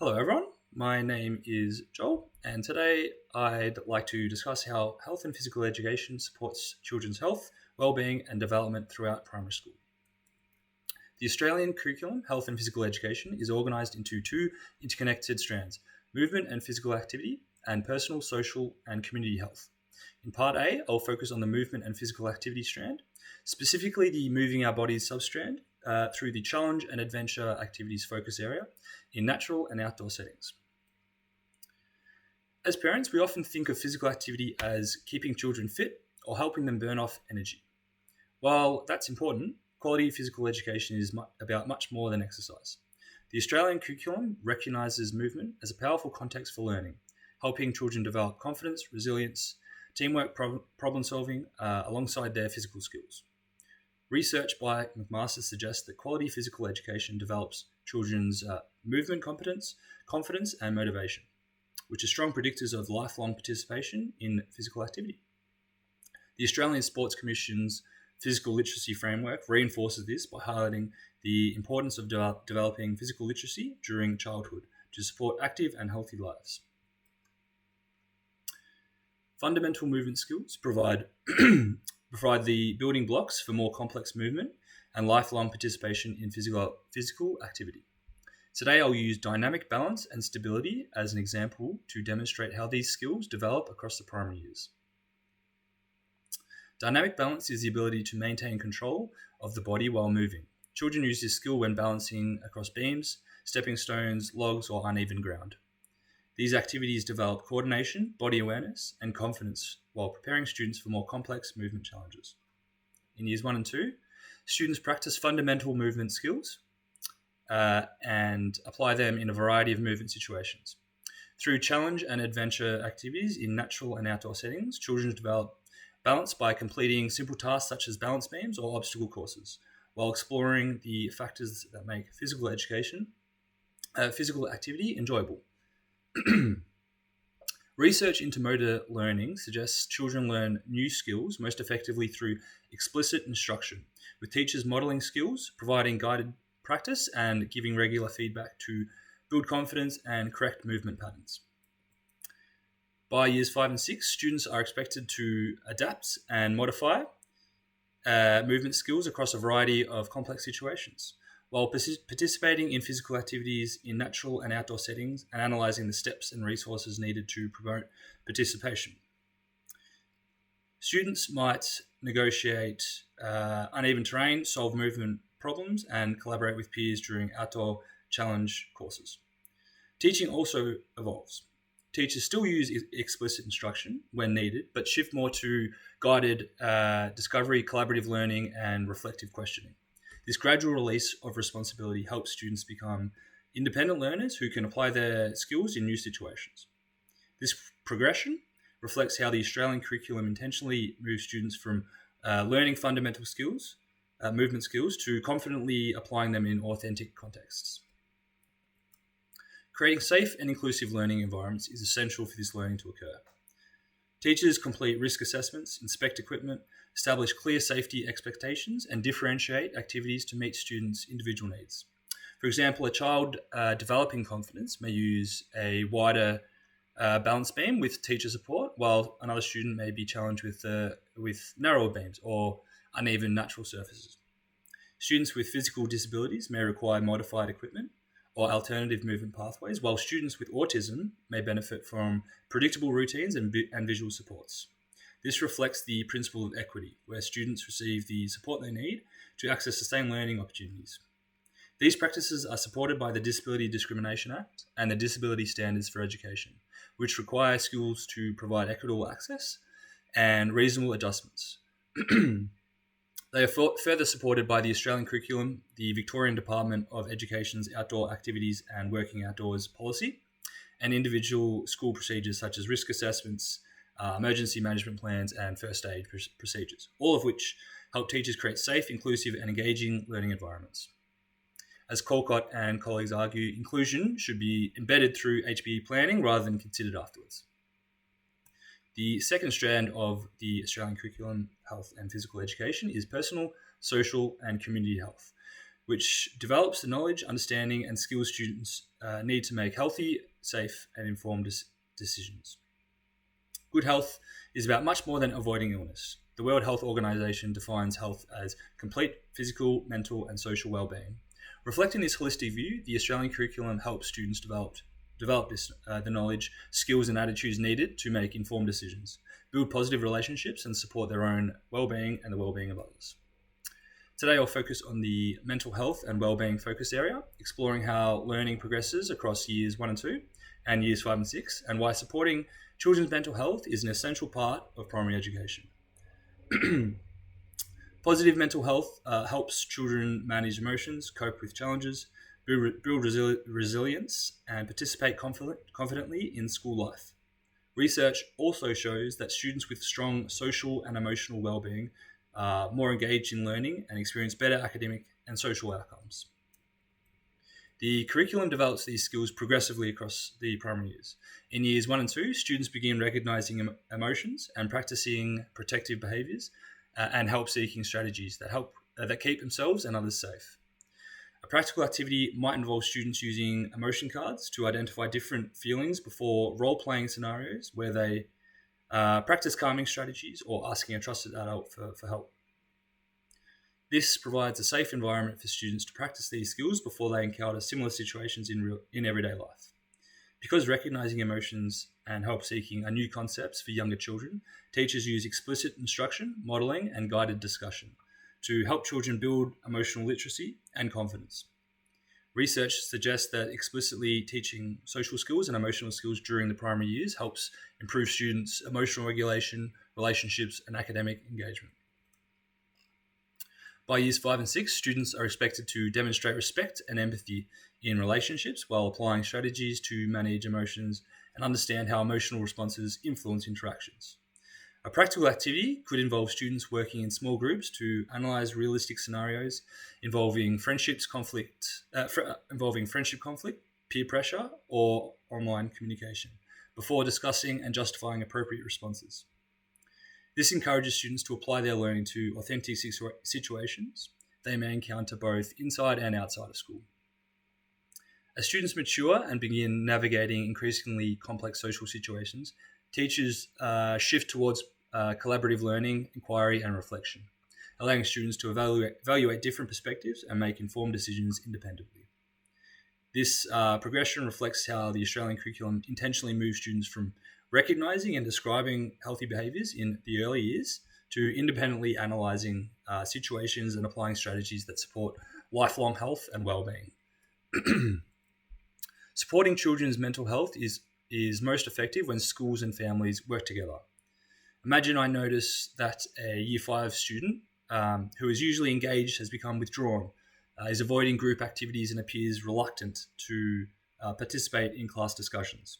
Hello, everyone. My name is Joel, and today I'd like to discuss how health and physical education supports children's health, well-being, and development throughout primary school. The Australian curriculum, Health and Physical Education, is organised into two interconnected strands: movement and physical activity, and personal, social, and community health. In Part A, I'll focus on the movement and physical activity strand, specifically the moving our bodies substrand through the challenge and adventure activities focus area in natural and outdoor settings. As parents, we often think of physical activity as keeping children fit or helping them burn off energy. While that's important, quality physical education is about much more than exercise. The Australian curriculum recognises movement as a powerful context for learning, helping children develop confidence, resilience, teamwork, problem solving alongside their physical skills. Research by McMaster suggests that quality physical education develops children's movement competence, confidence, and motivation, which are strong predictors of lifelong participation in physical activity. The Australian Sports Commission's physical literacy framework reinforces this by highlighting the importance of developing physical literacy during childhood to support active and healthy lives. Fundamental movement skills provide the building blocks for more complex movement and lifelong participation in physical activity. Today, I'll use dynamic balance and stability as an example to demonstrate how these skills develop across the primary years. Dynamic balance is the ability to maintain control of the body while moving. Children use this skill when balancing across beams, stepping stones, logs, or uneven ground. These activities develop coordination, body awareness, and confidence while preparing students for more complex movement challenges. In years 1 and 2, students practice fundamental movement skills and apply them in a variety of movement situations. Through challenge and adventure activities in natural and outdoor settings, children develop balance by completing simple tasks such as balance beams or obstacle courses, while exploring the factors that make physical activity enjoyable. Research into motor learning suggests children learn new skills most effectively through explicit instruction, with teachers modelling skills, providing guided practice, and giving regular feedback to build confidence and correct movement patterns. By years 5 and 6, students are expected to adapt and modify movement skills across a variety of complex situations, while participating in physical activities in natural and outdoor settings and analysing the steps and resources needed to promote participation. Students might negotiate uneven terrain, solve movement problems, and collaborate with peers during outdoor challenge courses. Teaching also evolves. Teachers still use explicit instruction when needed, but shift more to guided discovery, collaborative learning, and reflective questioning. This gradual release of responsibility helps students become independent learners who can apply their skills in new situations. This progression reflects how the Australian curriculum intentionally moves students from learning fundamental skills, movement skills, to confidently applying them in authentic contexts. Creating safe and inclusive learning environments is essential for this learning to occur. Teachers complete risk assessments, inspect equipment, establish clear safety expectations, and differentiate activities to meet students' individual needs. For example, a child developing confidence may use a wider balance beam with teacher support, while another student may be challenged with narrower beams or uneven natural surfaces. Students with physical disabilities may require modified equipment or alternative movement pathways, while students with autism may benefit from predictable routines and visual supports. This reflects the principle of equity, where students receive the support they need to access the same learning opportunities. These practices are supported by the Disability Discrimination Act and the Disability Standards for Education, which require schools to provide equitable access and reasonable adjustments. They are further supported by the Australian curriculum, the Victorian Department of Education's Outdoor Activities and Working Outdoors policy, and individual school procedures such as risk assessments, emergency management plans, and first aid procedures, all of which help teachers create safe, inclusive, and engaging learning environments. As Colcott and colleagues argue, inclusion should be embedded through HPE planning rather than considered afterwards. The second strand of the Australian curriculum, health and physical education, is personal, social, and community health, which develops the knowledge, understanding, and skills students need to make healthy, safe, and informed decisions. Good health is about much more than avoiding illness. The World Health Organization defines health as complete physical, mental, and social well-being. Reflecting this holistic view, the Australian curriculum helps students develop the knowledge, skills, and attitudes needed to make informed decisions, build positive relationships, and support their own well-being and the well-being of others. Today, I'll focus on the mental health and well-being focus area, exploring how learning progresses across years 1 and 2 and years 5 and 6, and why supporting children's mental health is an essential part of primary education. Positive mental health helps children manage emotions, cope with challenges, build resilience, and participate confidently in school life. Research also shows that students with strong social and emotional well-being are more engaged in learning and experience better academic and social outcomes. The curriculum develops these skills progressively across the primary years. In years 1 and 2, students begin recognizing emotions and practicing protective behaviors and help-seeking strategies that keep themselves and others safe. A practical activity might involve students using emotion cards to identify different feelings before role-playing scenarios where they practice calming strategies or asking a trusted adult for help. This provides a safe environment for students to practice these skills before they encounter similar situations in everyday life. Because recognizing emotions and help-seeking are new concepts for younger children, teachers use explicit instruction, modeling, and guided discussion to help children build emotional literacy and confidence. Research suggests that explicitly teaching social skills and emotional skills during the primary years helps improve students' emotional regulation, relationships, and academic engagement. By years 5 and 6, students are expected to demonstrate respect and empathy in relationships while applying strategies to manage emotions and understand how emotional responses influence interactions. A practical activity could involve students working in small groups to analyze realistic scenarios involving friendship conflict, peer pressure, or online communication before discussing and justifying appropriate responses. This encourages students to apply their learning to authentic situations they may encounter both inside and outside of school. As students mature and begin navigating increasingly complex social situations, teachers shift towards collaborative learning, inquiry, and reflection, allowing students to evaluate different perspectives and make informed decisions independently. This progression reflects how the Australian curriculum intentionally moves students from recognizing and describing healthy behaviors in the early years to independently analyzing situations and applying strategies that support lifelong health and well-being. Supporting children's mental health is most effective when schools and families work together. Imagine I notice that a Year 5 student who is usually engaged has become withdrawn, is avoiding group activities and appears reluctant to participate in class discussions.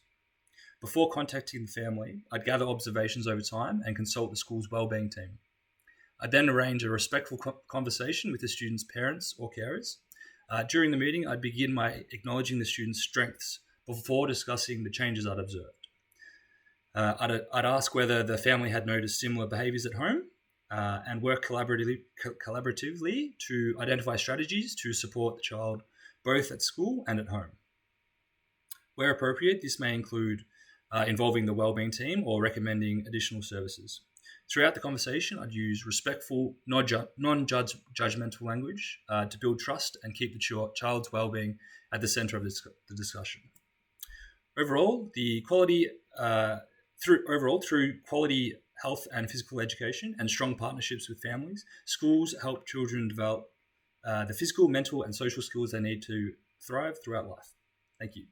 Before contacting the family, I'd gather observations over time and consult the school's wellbeing team. I'd then arrange a respectful conversation with the student's parents or carers. During the meeting, I'd begin by acknowledging the student's strengths before discussing the changes I'd observed. I'd ask whether the family had noticed similar behaviours at home and work collaboratively to identify strategies to support the child both at school and at home. Where appropriate, this may include involving the wellbeing team or recommending additional services. Throughout the conversation, I'd use respectful, non-judgmental language to build trust and keep the child's wellbeing at the centre of the discussion. Overall, through quality health and physical education and strong partnerships with families, schools help children develop the physical, mental, and social skills they need to thrive throughout life. Thank you.